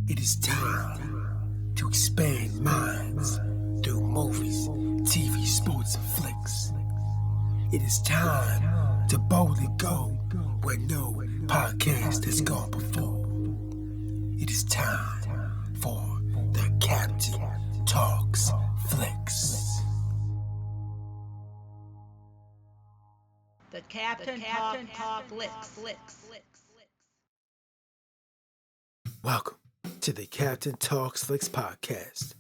It is time to expand minds through movies, TV, sports, and flicks. It is time to boldly go where no podcast has gone before. It is time for the Captain Talks Flicks. The Captain Talk Flicks. Welcome to the Captain Talks Flicks podcast.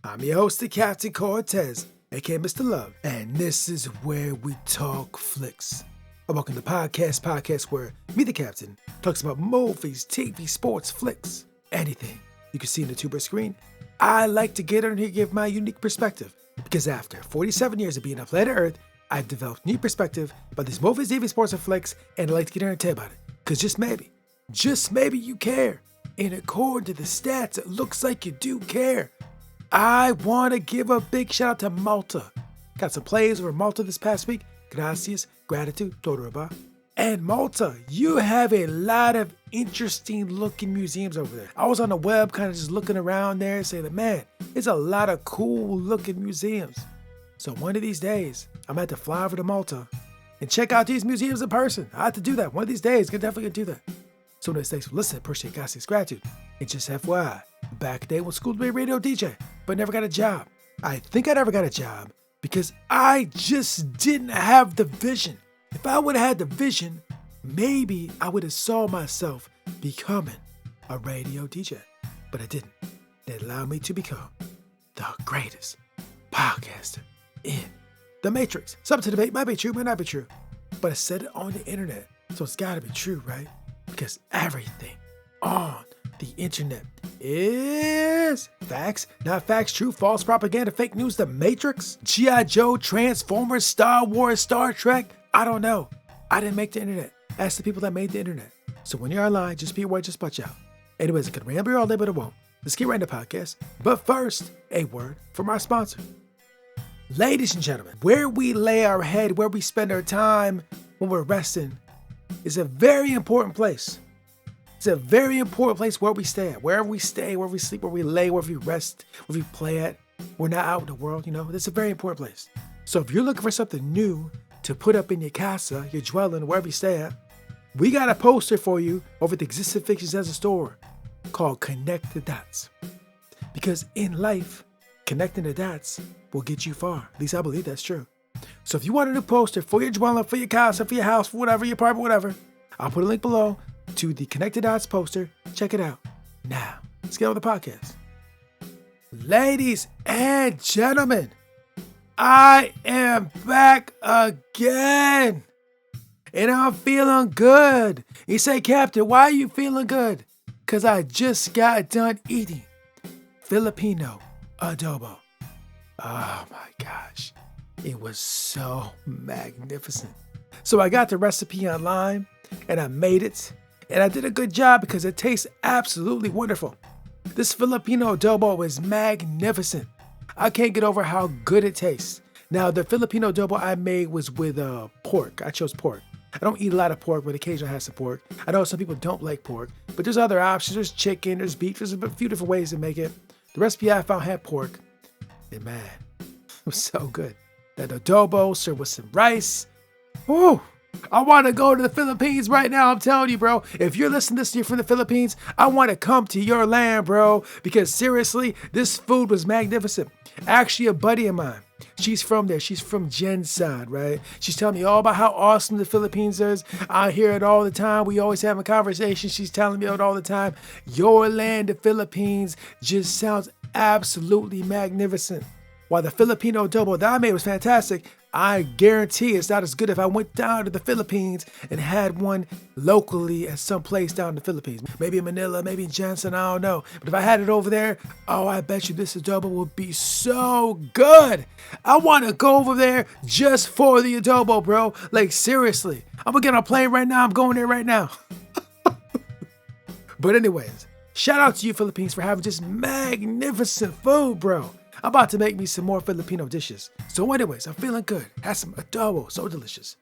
I'm your host, the Captain Cortez, aka Mr. Love, and this is where we talk flicks. Welcome to the podcast where me, the Captain, talks about movies, TV, sports, flicks, anything you can see in the tuber screen. I like to get on here and give my unique perspective, because after 47 years of being on planet Earth, I've developed new perspective about these movies, TV, sports, and flicks, and I like to get on and tell you about it. Because just maybe you care. And according to the stats, it looks like you do care. I want to give a big shout out to Malta. Got some plays over Malta this past week. Gracias, gratitude, Todoraba. And Malta, you have a lot of interesting looking museums over there. I was on the web kind of just looking around there and saying, man, it's a lot of cool looking museums. So one of these days, I'm going to have to fly over to Malta and check out these museums in person. I have to do that. One of these days, I'm definitely going to do that. So thanks for listening. Appreciate Gossip's gratitude. And just FYI, back day when school to be a radio DJ, but never got a job. I think I never got a job because I just didn't have the vision. If I would have had the vision, maybe I would have saw myself becoming a radio DJ. But I didn't. It allowed me to become the greatest podcaster in the Matrix. Something to debate, might be true, might not be true. But I said it on the internet, so it's gotta be true, right? Because everything on the internet is facts, not facts, true, false, propaganda, fake news, the Matrix, G.I. Joe, Transformers, Star Wars, Star Trek. I don't know. I didn't make the internet. Ask the people that made the internet. So when you're online, just be aware, just watch out. Anyways, I could ramble all day, but it won't. Let's get right into the podcast. But first, a word from our sponsor. Ladies and gentlemen, where we lay our head, where we spend our time when we're resting, is a very important place. It's a very important place where we stay at. Wherever we stay, where we sleep, where we lay, where we rest, where we play at. We're not out in the world, It's a very important place. So if you're looking for something new to put up in your casa, your dwelling, wherever you stay at, we got a poster for you over at the Existing Fictions as a store called Connect the Dots. Because in life, connecting the dots will get you far. At least I believe that's true. So if you want a new poster for your dwelling, for your casa, for your house, for whatever, your apartment, whatever, I'll put a link below to the Connected Dots poster. Check it out. Now, let's get on with the podcast. Ladies and gentlemen, I am back again. And I'm feeling good. You say, Captain, why are you feeling good? Because I just got done eating Filipino Adobo. Oh my gosh. It was so magnificent. So I got the recipe online and I made it. And I did a good job because it tastes absolutely wonderful. This Filipino adobo is magnificent. I can't get over how good it tastes. Now, the Filipino adobo I made was with pork. I chose pork. I don't eat a lot of pork, but occasionally I have some pork. I know some people don't like pork, but there's other options. There's chicken, there's beef, there's a few different ways to make it. The recipe I found had pork. And man, it was so good. That adobo served with some rice. Woo! I want to go to the Philippines right now. I'm telling you, bro. If you're listening to this year from the Philippines, I want to come to your land, bro. Because seriously, this food was magnificent. Actually, a buddy of mine, she's from there. She's from Gensan, right? She's telling me all about how awesome the Philippines is. I hear it all the time. We always have a conversation. She's telling me it all the time. Your land, the Philippines, just sounds absolutely magnificent. While the Filipino adobo that I made was fantastic, I guarantee it's not as good if I went down to the Philippines and had one locally at some place down in the Philippines. Maybe in Manila, maybe in Jansen, I don't know. But if I had it over there, oh, I bet you this adobo would be so good. I want to go over there just for the adobo, bro. Like, seriously. I'm going to get on a plane right now. I'm going there right now. But anyways, shout out to you, Philippines, for having just magnificent food, bro. I'm about to make me some more Filipino dishes. So anyways, I'm feeling good. Had some adobo, so delicious.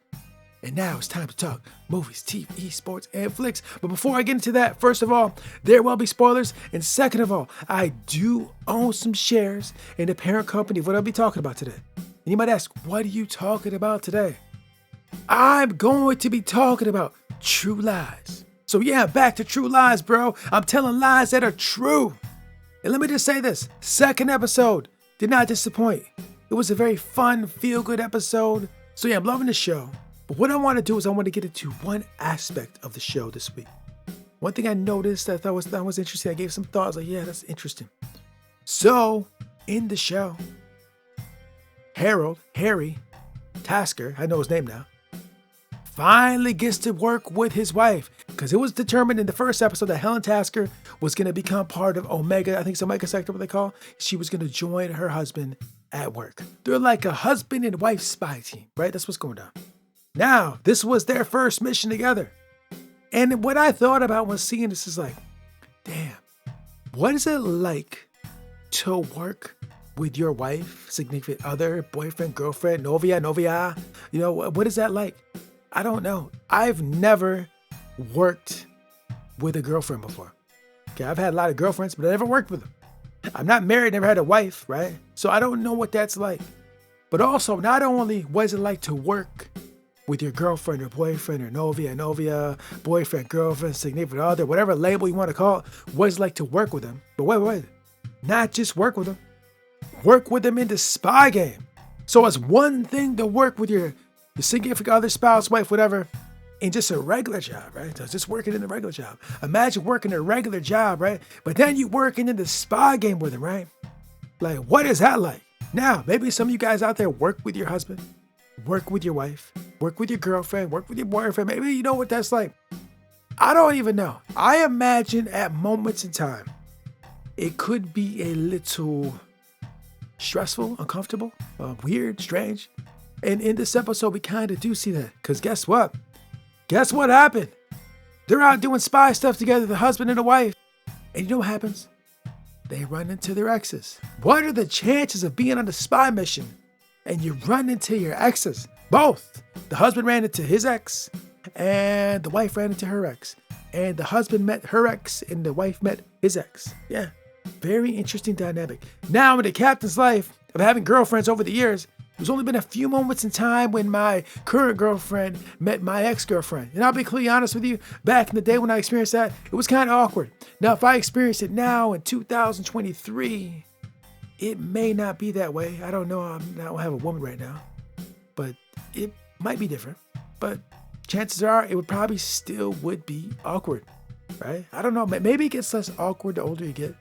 And now it's time to talk movies, TV, sports, and flicks. But before I get into that, first of all, there will be spoilers. And second of all, I do own some shares in the parent company of what I'll be talking about today. And you might ask, what are you talking about today? I'm going to be talking about true lies. So yeah, back to true lies, bro. I'm telling lies that are true. And let me just say this, second episode did not disappoint. It was a very fun, feel-good episode. So yeah, I'm loving the show. But what I want to do is I want to get into one aspect of the show this week. One thing I noticed that I thought was interesting, I gave some thoughts, like, yeah, that's interesting. So, in the show, Harry Tasker, I know his name now, finally gets to work with his wife. Because it was determined in the first episode that Helen Tasker was going to become part of Omega, I think it's Omega Sector, what they call. She was going to join her husband at work. They're like a husband and wife spy team, right? That's what's going on. Now, this was their first mission together. And what I thought about when seeing this is like, damn, what is it like to work with your wife, significant other, boyfriend, girlfriend, novia? You know, what is that like? I don't know. I've never worked with a girlfriend before. Okay, I've had a lot of girlfriends, but I never worked with them. I'm not married, never had a wife, right? So I don't know what that's like. But also, not only what is it like to work with your girlfriend or boyfriend or novia, boyfriend, girlfriend, significant other, whatever label you want to call it, what it's like to work with them. But wait, not just work with them. Work with them in the spy game. So it's one thing to work with your significant other, spouse, wife, whatever, in just a regular job, right? So just working in a regular job. Imagine working a regular job, right? But then you working in the spy game with them, right? Like, what is that like? Now, maybe some of you guys out there work with your husband, work with your wife, work with your girlfriend, work with your boyfriend. Maybe you know what that's like. I don't even know. I imagine at moments in time, it could be a little stressful, uncomfortable, weird, strange. And in this episode, we kind of do see that. Because guess what? Guess what happened? They're out doing spy stuff together, the husband and the wife. And you know what happens? They run into their exes. What are the chances of being on a spy mission and you run into your exes? Both. The husband ran into his ex and the wife ran into her ex. And the husband met her ex and the wife met his ex. Yeah, very interesting dynamic. Now in the captain's life of having girlfriends over the years, there's only been a few moments in time when my current girlfriend met my ex-girlfriend. And I'll be completely honest with you, back in the day when I experienced that, it was kind of awkward. Now, if I experience it now in 2023, it may not be that way. I don't know. I don't have a woman right now, but it might be different. But chances are it would probably still would be awkward, right? I don't know. Maybe it gets less awkward the older you get.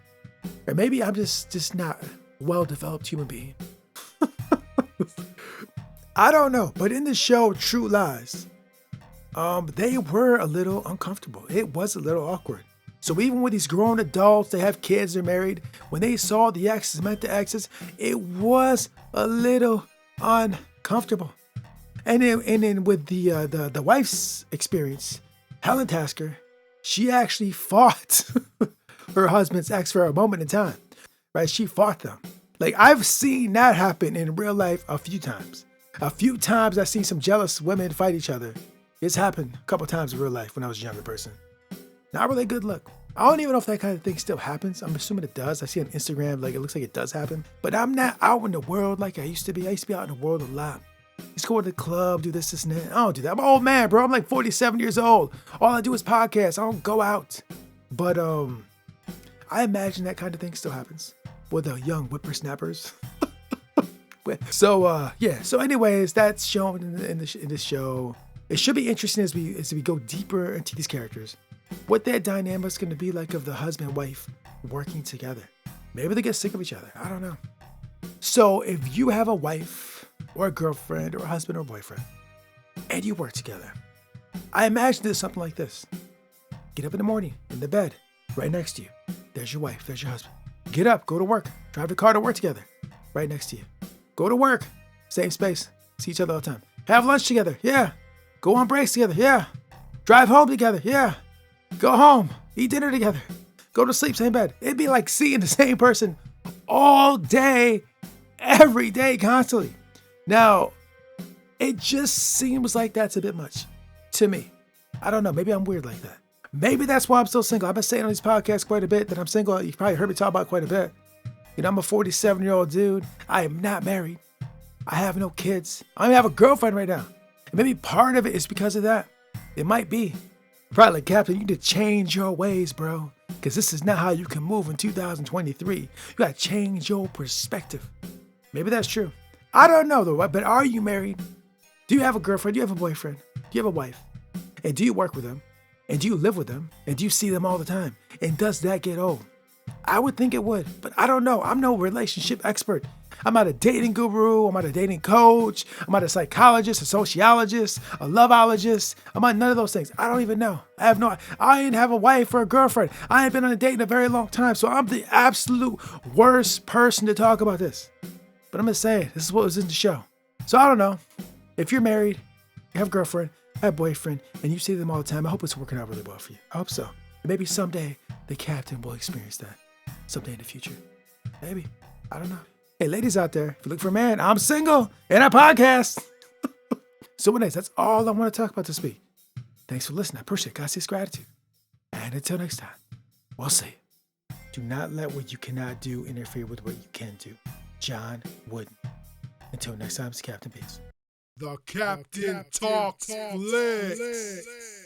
Or maybe I'm just not a well-developed human being. I don't know, but in the show True Lies, they were a little uncomfortable. It was a little awkward. So even with these grown adults, they have kids, they're married, when they saw the exes met the exes, it was a little uncomfortable. And then with the wife's experience, Helen Tasker, she actually fought her husband's ex for a moment in time, right? She fought them. Like, I've seen that happen in real life a few times. A few times I've seen some jealous women fight each other. It's happened a couple times in real life when I was a younger person. Not really good look. I don't even know if that kind of thing still happens. I'm assuming it does. I see on Instagram, like, it looks like it does happen. But I'm not out in the world like I used to be. I used to be out in the world a lot. Just go to the club, do this and that. I don't do that. I'm an old man, bro. I'm like 47 years old. All I do is podcasts. I don't go out. But I imagine that kind of thing still happens with the young whippersnappers. So anyways, that's shown in this show. It should be interesting as we go deeper into these characters. What their dynamic's going to be like of the husband and wife working together. Maybe they get sick of each other. I don't know. So if you have a wife or a girlfriend or a husband or boyfriend and you work together, I imagine there's something like this. Get up in the morning, in the bed, right next to you. There's your wife, there's your husband. Get up, go to work, drive the car to work together, right next to you. Go to work, same space, see each other all the time. Have lunch together, yeah. Go on breaks together, yeah. Drive home together, yeah. Go home, eat dinner together. Go to sleep, same bed. It'd be like seeing the same person all day, every day, constantly. Now, It just seems like that's a bit much to me. I don't know. Maybe I'm weird like that. Maybe that's why I'm still single. I've been saying on these podcasts quite a bit that I'm single. You probably heard me talk about it quite a bit. You know, I'm a 47-year-old dude. I am not married. I have no kids. I don't even have a girlfriend right now. And maybe part of it is because of that. It might be. Probably like, Captain, you need to change your ways, bro. Because this is not how you can move in 2023. You got to change your perspective. Maybe that's true. I don't know, though. But are you married? Do you have a girlfriend? Do you have a boyfriend? Do you have a wife? And do you work with them? And do you live with them? And do you see them all the time? And does that get old? I would think it would, but I don't know. I'm no relationship expert. I'm not a dating guru. I'm not a dating coach. I'm not a psychologist, a sociologist, a loveologist. I'm not none of those things. I don't even know. I ain't have a wife or a girlfriend. I ain't been on a date in a very long time. So I'm the absolute worst person to talk about this. But I'm just saying, this is what was in the show. So I don't know. If you're married, you have a girlfriend, have a boyfriend, and you see them all the time, I hope it's working out really well for you. I hope so. And maybe someday the captain will experience that. Someday in the future. Maybe. I don't know. Hey, ladies out there, if you look for a man, I'm single and I podcast. So anyways, that's all I want to talk about this week. Thanks for listening. I appreciate it. God sees gratitude. And until next time, we'll see you. Do not let what you cannot do interfere with what you can do. John Wooden. Until next time, it's Captain Peace. The Captain Talks Flicks.